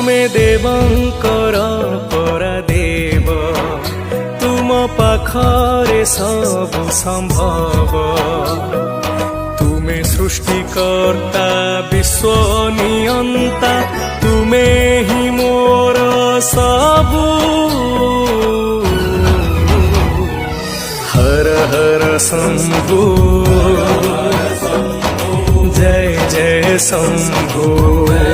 तुमे देवंकर परा देव तुम पाखरे सबु संभव तुमे सृष्टिकर्ता विश्व नियंता तुमे ही मोर सबु हर हर शंभु जय जय शंभु।